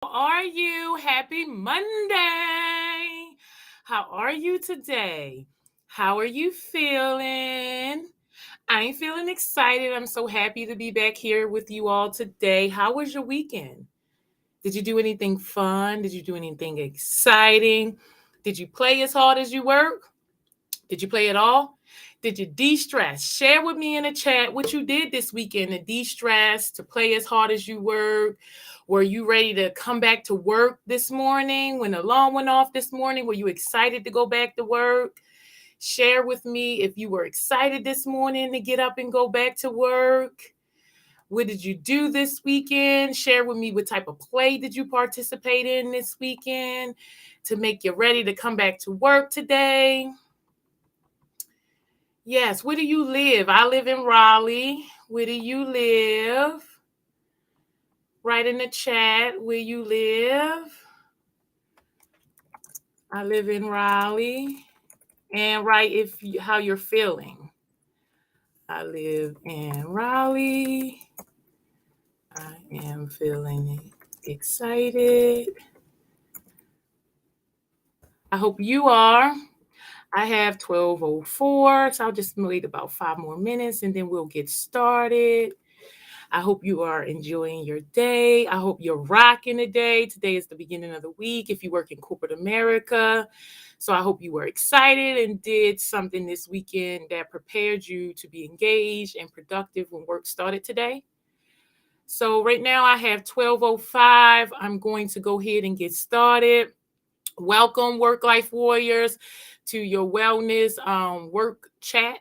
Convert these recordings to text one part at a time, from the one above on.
Are you? Happy Monday. How are you today? How are you feeling? I'm feeling excited. I'm so happy to be back here with you all today. How was your weekend? Did you do anything fun? Did you do anything exciting? Did you play as hard as you work? Did you play at all? Did you de-stress? Share with me in the chat what you did this weekend to de-stress, to play as hard as you work. Were you ready to come back to work this morning when the alarm went off this morning? Were you excited to go back to work? Share with me if you were excited this morning to get up and go back to work. What did you do this weekend? Share with me what type of play did you participate in this weekend to make you ready to come back to work today. Yes, where do you live? I live in Raleigh. Where do you live? Write in the chat where you live. I live in Raleigh. And write how you're feeling. I live in Raleigh. I am feeling excited. I hope you are. I have 12:04, so I'll just wait about 5 more minutes and then we'll get started. I hope you are enjoying your day. I hope you're rocking the day. Today is the beginning of the week if you work in corporate America. So I hope you were excited and did something this weekend that prepared you to be engaged and productive when work started today. So right now I have 12:05. I'm going to go ahead and get started. Welcome, Work Life Warriors, to your wellness work chat.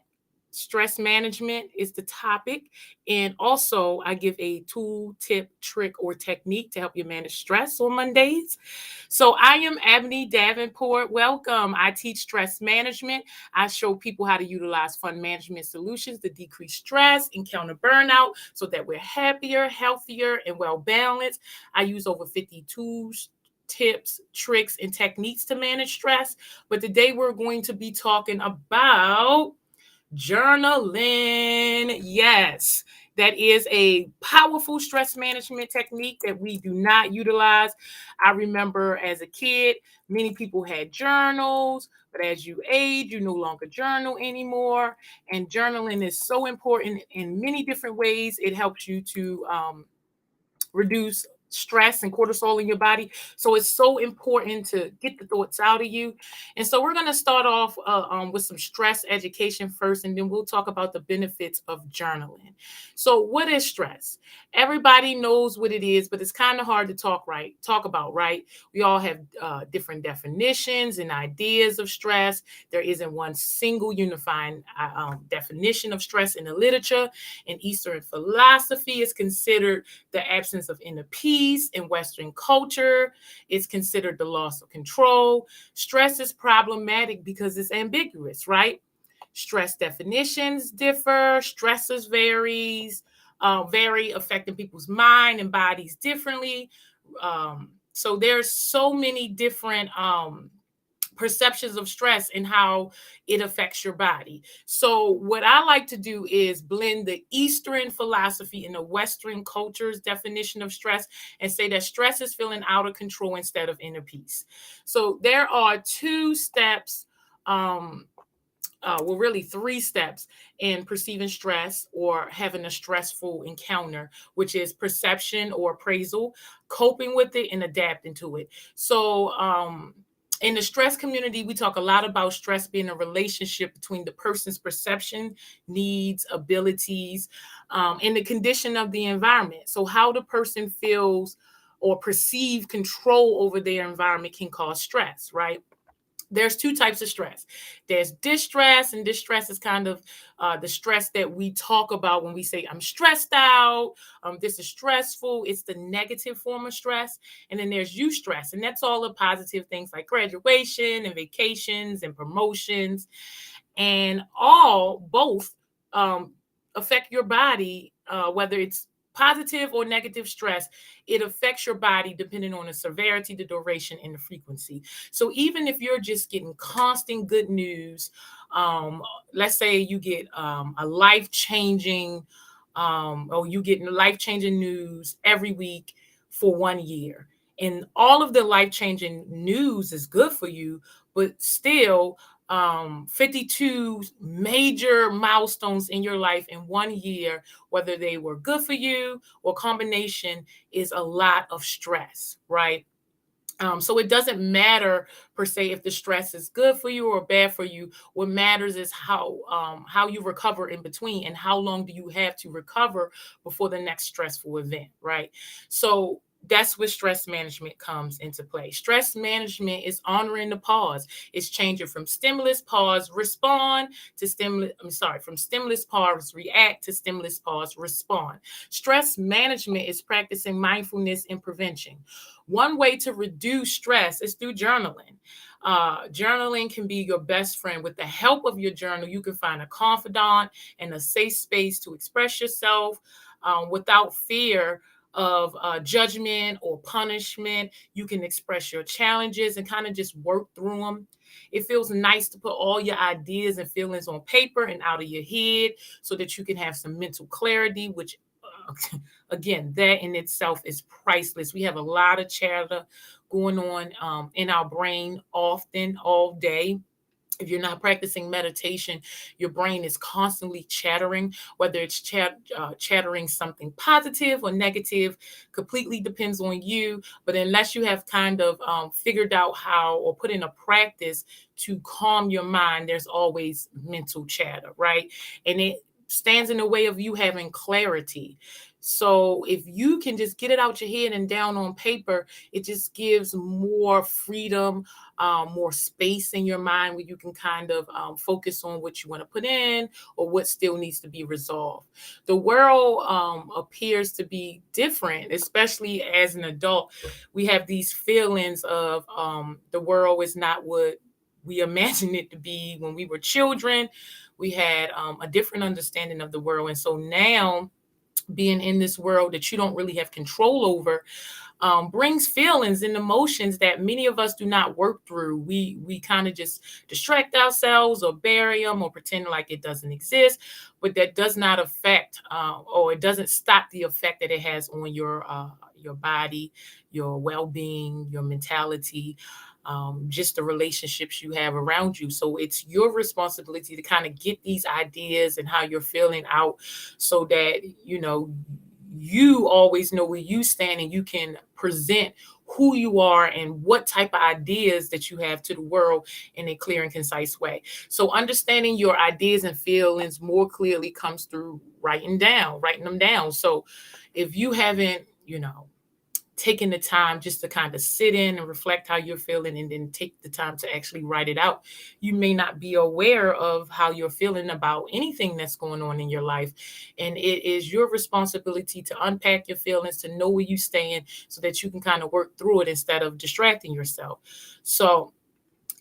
Stress management is the topic. And also, I give a tool, tip, trick, or technique to help you manage stress on Mondays. So, I am Ebony Davenport. Welcome. I teach stress management. I show people how to utilize fun management solutions to decrease stress and counter burnout so that we're happier, healthier, and well balanced. I use over 50 tools, tips, tricks, and techniques to manage stress. But today we're going to be talking about journaling. Yes, that is a powerful stress management technique that we do not utilize. I remember as a kid, many people had journals, but as you age, you no longer journal anymore. And journaling is so important in many different ways. It helps you to reduce stress and cortisol in your body. So it's so important to get the thoughts out of you. And so we're going to start off with some stress education first, and then we'll talk about the benefits of journaling. So what is stress? Everybody knows what it is, but it's kind of hard to talk about, right? We all have different definitions and ideas of stress. There isn't one single unifying definition of stress in the literature. In Eastern philosophy, is considered the absence of inner peace. In Western culture, it's considered the loss of control. Stress is problematic because it's ambiguous, right? Stress definitions differ, stressors vary, affecting people's mind and bodies differently. So there's so many different perceptions of stress and how it affects your body. So what I like to do is blend the Eastern philosophy and the Western culture's definition of stress and say that stress is feeling out of control instead of inner peace. So there are two steps, really three steps in perceiving stress or having a stressful encounter, which is perception or appraisal, coping with it, and adapting to it. So in the stress community, we talk a lot about stress being a relationship between the person's perception, needs, abilities, and the condition of the environment. So how the person feels or perceive control over their environment can cause stress, right? There's two types of stress. There's distress, and distress is kind of the stress that we talk about when we say, I'm stressed out, this is stressful. It's the negative form of stress. And then there's eustress, and that's all the positive things like graduation and vacations and promotions. And both affect your body, whether it's positive or negative stress. It affects your body depending on the severity, the duration, and the frequency. So even if you're just getting constant good news, let's say you get a life-changing, or you get life-changing news every week for 1 year, And all of the life-changing news is good for you, but still 52 major milestones in your life in 1 year, whether they were good for you or combination, is a lot of stress, right? So it doesn't matter per se if the stress is good for you or bad for you. What matters is how you recover in between, and how long do you have to recover before the next stressful event, right? So that's where stress management comes into play. Stress management is honoring the pause. It's changing from stimulus pause respond to stimulus. I'm sorry, from stimulus pause react to stimulus pause respond. Stress management is practicing mindfulness and prevention. One way to reduce stress is through journaling. Journaling can be your best friend. With the help of your journal, you can find a confidant and a safe space to express yourself without fear of judgment or punishment. You can express your challenges and kind of just work through them. It feels nice to put all your ideas and feelings on paper and out of your head so that you can have some mental clarity, which again, that in itself is priceless. We have a lot of chatter going on in our brain often all day. If you're not practicing meditation, your brain is constantly chattering, whether it's chattering something positive or negative, completely depends on you. But unless you have kind of figured out how or put in a practice to calm your mind, there's always mental chatter, right? And it stands in the way of you having clarity. So if you can just get it out your head and down on paper, it just gives more freedom, more space in your mind where you can kind of focus on what you want to put in or what still needs to be resolved. The world appears to be different, especially as an adult. We have these feelings of the world is not what we imagined it to be when we were children. We had a different understanding of the world. And so now, being in this world that you don't really have control over brings feelings and emotions that many of us do not work through. We kind of just distract ourselves or bury them or pretend like it doesn't exist, but that does not affect or it doesn't stop the effect that it has on your body, your well-being, your mentality. Just the relationships you have around you. So it's your responsibility to kind of get these ideas and how you're feeling out so that, you always know where you stand and you can present who you are and what type of ideas that you have to the world in a clear and concise way. So understanding your ideas and feelings more clearly comes through writing them down. So if you haven't, taking the time just to kind of sit in and reflect how you're feeling and then take the time to actually write it out, you may not be aware of how you're feeling about anything that's going on in your life. And it is your responsibility to unpack your feelings, to know where you stand so that you can kind of work through it instead of distracting yourself. So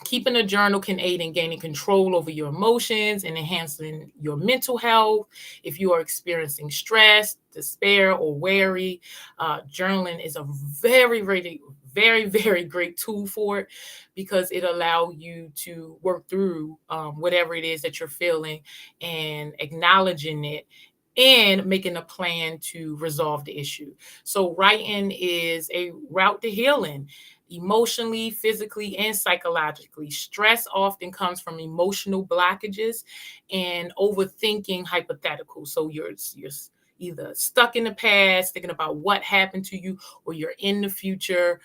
keeping a journal can aid in gaining control over your emotions and enhancing your mental health. If you are experiencing stress, despair, or worry, journaling is a very, very, very, very great tool for it because it allows you to work through whatever it is that you're feeling and acknowledging it and making a plan to resolve the issue. So writing is a route to healing emotionally, physically, and psychologically. Stress often comes from emotional blockages and overthinking hypotheticals. So you're either stuck in the past, thinking about what happened to you, or you're in the future,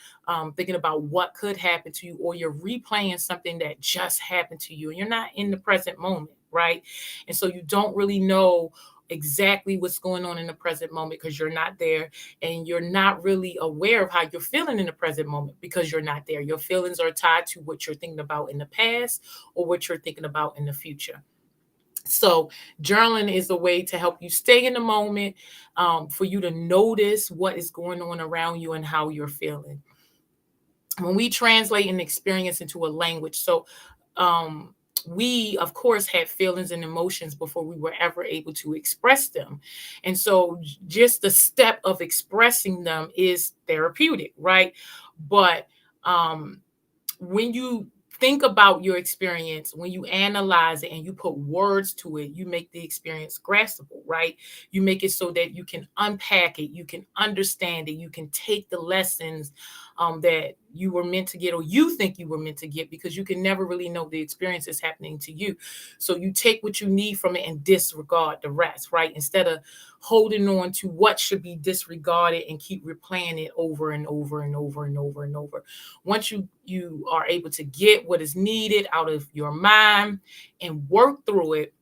thinking about what could happen to you, or you're replaying something that just happened to you, and you're not in the present moment, right? And so you don't really know exactly what's going on in the present moment because you're not there, and you're not really aware of how you're feeling in the present moment because you're not there. Your feelings are tied to what you're thinking about in the past or what you're thinking about in the future. So journaling is a way to help you stay in the moment, for you to notice what is going on around you and how you're feeling. When we translate an experience into a language, so um, we of course had feelings and emotions before we were ever able to express them, and so just the step of expressing them is therapeutic, right? But um, when you think about your experience, when you analyze it and you put words to it, you make the experience graspable, right? You make it so that you can unpack it, you can understand it, you can take the lessons that you were meant to get, or you think you were meant to get, because you can never really know the experience is happening to you. So you take what you need from it and disregard the rest, right? Instead of holding on to what should be disregarded and keep replaying it over and over and over and over and over. Once you are able to get what is needed out of your mind and work through it,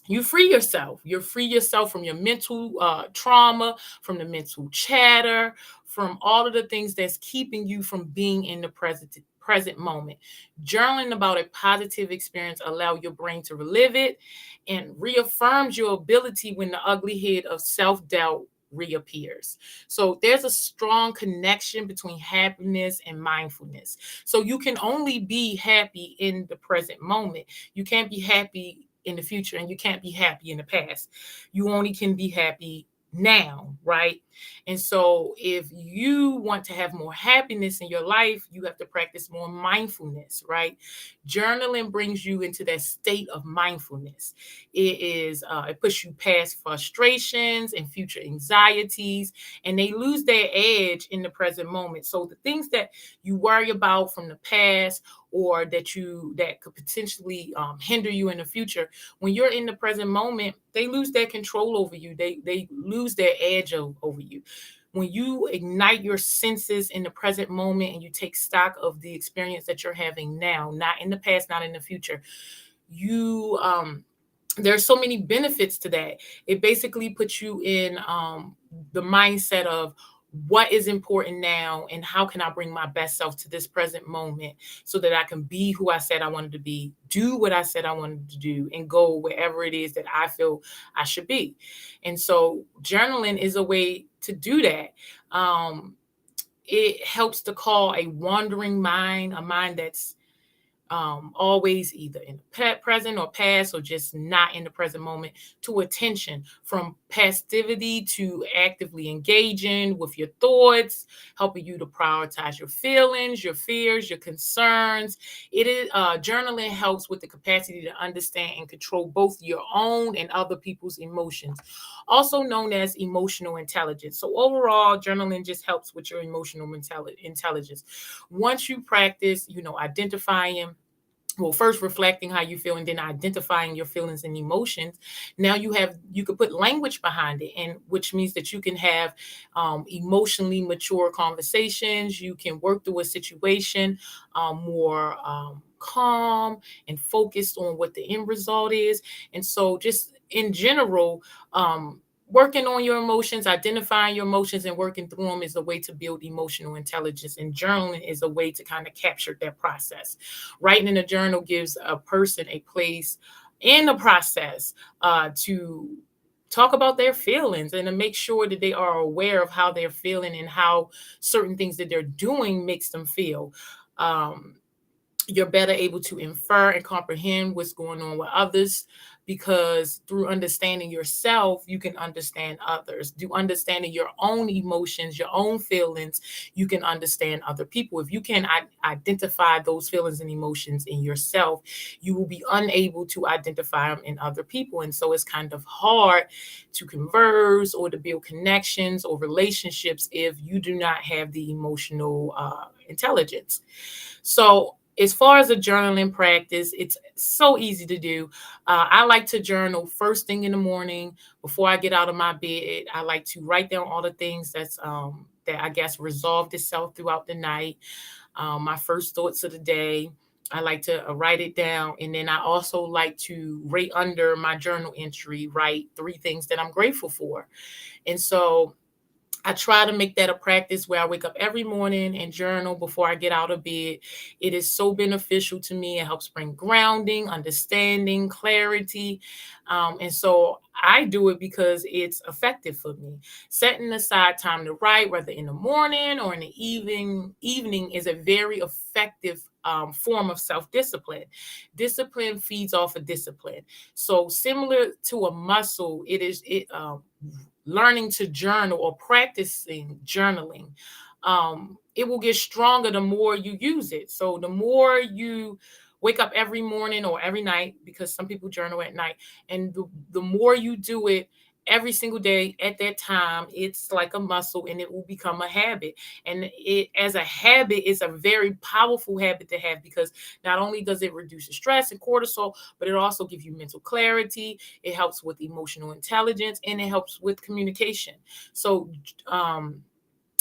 you free yourself. You free yourself from your mental trauma, from the mental chatter, from all of the things that's keeping you from being in the present moment. Journaling about a positive experience allow your brain to relive it and reaffirms your ability when the ugly head of self-doubt reappears. So there's a strong connection between happiness and mindfulness. So you can only be happy in the present moment. You can't be happy in the future, and you can't be happy in the past. You only can be happy now, right? And so if you want to have more happiness in your life, you have to practice more mindfulness, right? Journaling brings you into that state of mindfulness. It puts you past frustrations and future anxieties, and they lose their edge in the present moment. So the things that you worry about from the past, or that could potentially hinder you in the future, when you're in the present moment, they lose their control over you. They lose their edge over you. When you ignite your senses in the present moment and you take stock of the experience that you're having now, not in the past, not in the future, you there's so many benefits to that. It basically puts you in the mindset of what is important now and how can I bring my best self to this present moment so that I can be who I said I wanted to be, do what I said I wanted to do, and go wherever it is that I feel I should be. And so journaling is a way to do that. It helps to call a wandering mind, a mind that's always either in the present or past, or just not in the present moment, to attention, from passivity to actively engaging with your thoughts, helping you to prioritize your feelings, your fears, your concerns. It is Journaling helps with the capacity to understand and control both your own and other people's emotions, also known as emotional intelligence. So overall, journaling just helps with your emotional intelligence. Once you practice, identifying, well, first reflecting how you feel and then identifying your feelings and emotions, now you could put language behind it, and which means that you can have emotionally mature conversations. You can work through a situation more calm and focused on what the end result is. And so just in general, working on your emotions, identifying your emotions and working through them is a way to build emotional intelligence, and journaling is a way to kind of capture that process. Writing in a journal gives a person a place in the process to talk about their feelings and to make sure that they are aware of how they're feeling and how certain things that they're doing makes them feel. Um, you're better able to infer and comprehend what's going on with others, because through understanding yourself you can understand others. Through understanding your own emotions, your own feelings, you can understand other people. If you can identify those feelings and emotions in yourself, you will be unable to identify them in other people. And so it's kind of hard to converse or to build connections or relationships if you do not have the emotional intelligence. So as far as a journaling practice, it's so easy to do. I like to journal first thing in the morning before I get out of my bed. I like to write down all the things that I guess resolved itself throughout the night. My first thoughts of the day. I like to write it down, and then I also like to rate under my journal entry, write 3 things that I'm grateful for. And so I try to make that a practice where I wake up every morning and journal before I get out of bed. It is so beneficial to me. It helps bring grounding, understanding, clarity. And so I do it because it's effective for me. Setting aside time to write, whether in the morning or in the evening is a very effective form of self-discipline. Discipline feeds off of discipline. So similar to a muscle, it learning to journal or practicing journaling, it will get stronger the more you use it. So the more you wake up every morning or every night, because some people journal at night, and the more you do it every single day at that time, it's like a muscle and it will become a habit. And it, as a habit, is a very powerful habit to have because not only does it reduce the stress and cortisol, but it also gives you mental clarity. It helps with emotional intelligence and it helps with communication. So, um,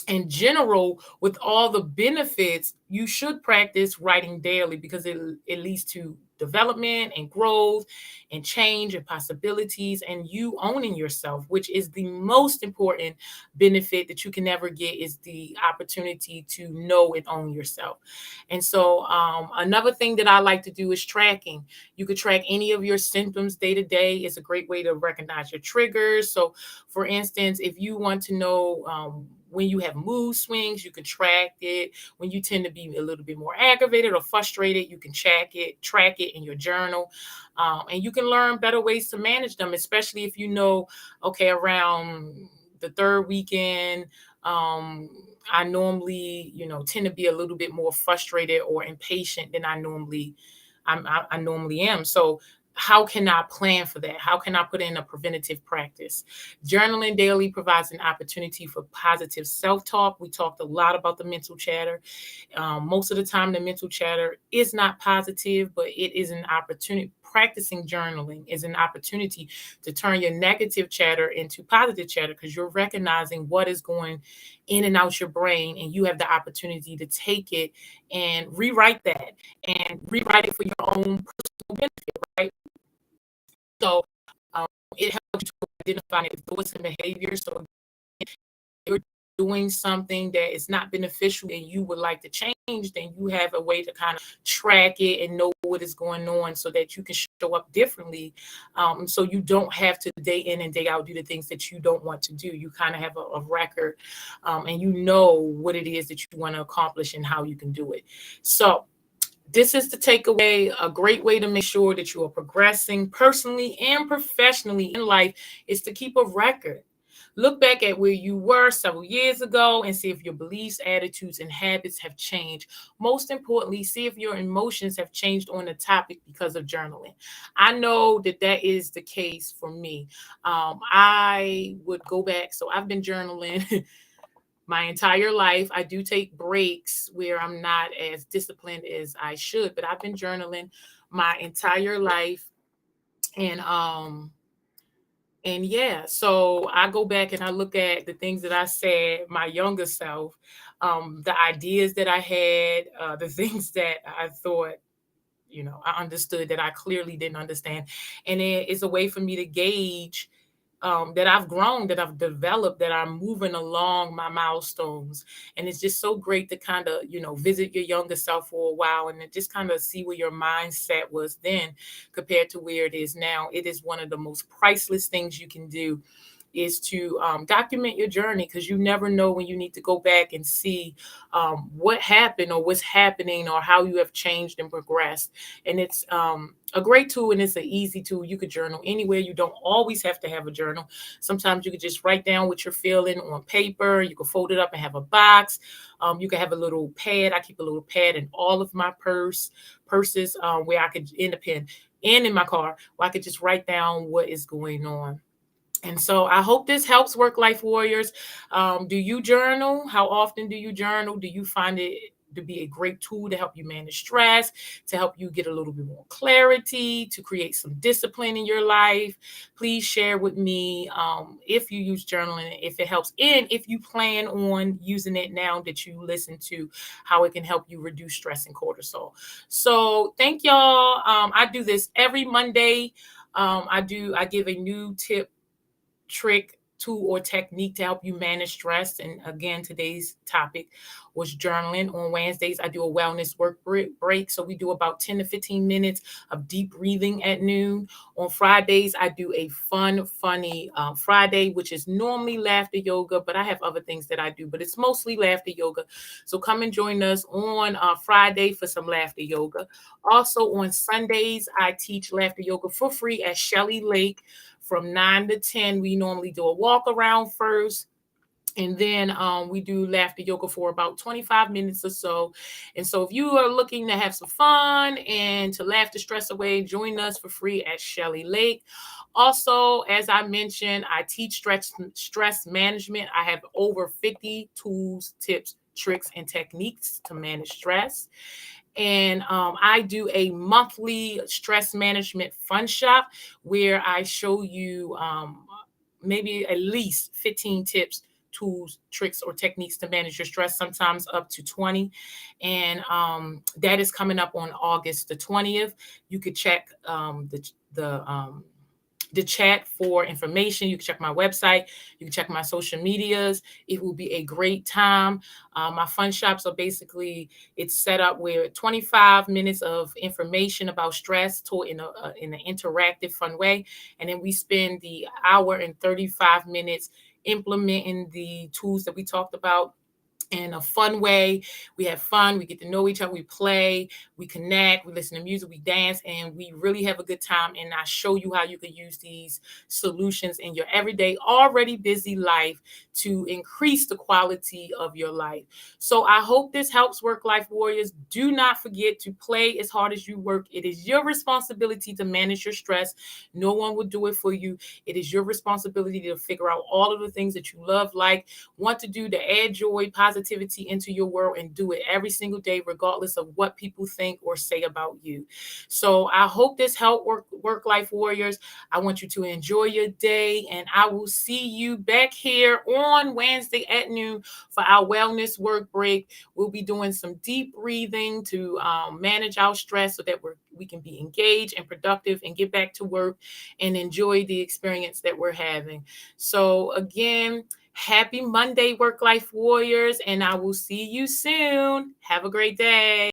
in general, with all the benefits, you should practice writing daily because it leads to development and growth and change and possibilities and you owning yourself, which is the most important benefit that you can ever get is the opportunity to know and own yourself. And so another thing that I like to do is tracking. You could track any of your symptoms day to day. It's a great way to recognize your triggers. So for instance, if you want to know when you have mood swings, you can track it. When you tend to be a little bit more aggravated or frustrated, you can track it in your journal. And you can learn better ways to manage them, especially if you know, okay, around the third weekend, um, I normally, tend to be a little bit more frustrated or impatient than I normally am. So how can I plan for that? How can I put in a preventative practice? Journaling daily provides an opportunity for positive self-talk. We talked a lot about the mental chatter. Most of the time, the mental chatter is not positive, but it is an opportunity. Practicing journaling is an opportunity to turn your negative chatter into positive chatter because you're recognizing what is going in and out your brain, and you have the opportunity to take it and rewrite it for your own personal benefit, right? So it helps you to identify thoughts and behaviors. So you're doing something that is not beneficial and you would like to change, then you have a way to kind of track it and know what is going on so that you can show up differently. So you don't have to day in and day out do the things that you don't want to do. You kind of have a record and you know what it is that you want to accomplish and how you can do it. So this is the takeaway. A great way to make sure that you are progressing personally and professionally in life is to keep a record. Look back at where you were several years ago and see if your beliefs, attitudes, and habits have changed. Most importantly, see if your emotions have changed on the topic because of journaling. I know that that is the case for me. I would go back. So I've been journaling my entire life. I do take breaks where I'm not as disciplined as I should, but I've been journaling my entire life. And yeah, so I go back and I look at the things that I said my younger self, the ideas that I had, the things that I thought, I understood that I clearly didn't understand. And it is a way for me to gauge that I've grown, that I've developed, that I'm moving along my milestones. And it's just so great to kind of, visit your younger self for a while and then just kind of see where your mindset was then compared to where it is now. It is one of the most priceless things you can do is to document your journey because you never know when you need to go back and see what happened or what's happening or how you have changed and progressed. And it's a great tool and it's an easy tool. You could journal anywhere. You don't always have to have a journal. Sometimes you could just write down what you're feeling on paper. You could fold it up and have a box. You could have a little pad. I keep a little pad in all of my purses where I could in a pen and in my car where I could just write down what is going on. And so I hope this helps work life warriors. Do you journal? How often do you journal? Do you find it to be a great tool to help you manage stress, to help you get a little bit more clarity, to create some discipline in your life? Please share with me if you use journaling, if it helps, and if you plan on using it now that you listen to how it can help you reduce stress and cortisol. So thank y'all. I do this every Monday. I give a new tip, trick, tool, or technique to help you manage stress. And again, today's topic was journaling. On Wednesdays, I do a wellness work break. So we do about 10 to 15 minutes of deep breathing at noon. On Fridays, I do a funny Friday, which is normally laughter yoga, but I have other things that I do, but it's mostly laughter yoga. So come and join us on Friday for some laughter yoga. Also on Sundays, I teach laughter yoga for free at Shelly Lake from 9 to 10. We normally do a walk around first. And then we do laughter yoga for about 25 minutes or so. And so if you are looking to have some fun and to laugh the stress away, join us for free at Shelly Lake. Also, as I mentioned, I teach stress management. I have over 50 tools, tips, tricks, and techniques to manage stress. And I do a monthly stress management fun shop where I show you maybe at least 15 tips, tools, tricks, or techniques to manage your stress, sometimes up to 20. And that is coming up on August the 20th. You could check the chat for information. You can check my website. You can check my social medias. It will be a great time. My fun shops are basically, it's set up where 25 minutes of information about stress taught in an interactive, fun way, and then we spend the hour and 35 minutes implementing the tools that we talked about in a fun way. We have fun, we get to know each other, we play, we connect, we listen to music, we dance, and we really have a good time. And I show you how you can use these solutions in your everyday, already busy life to increase the quality of your life. So I hope this helps, work life warriors. Do not forget to play as hard as you work. It is your responsibility to manage your stress. No one will do it for you. It is your responsibility to figure out all of the things that you love, like, want to do, to add joy, positivity into your world, and do it every single day, regardless of what people think or say about you. So I hope this helped, work life warriors. I want you to enjoy your day, and I will see you back here on Wednesday at noon for our wellness work break. We'll be doing some deep breathing to manage our stress so that we can be engaged and productive and get back to work and enjoy the experience that we're having. So again, happy Monday, work life warriors, and I will see you soon. Have a great day.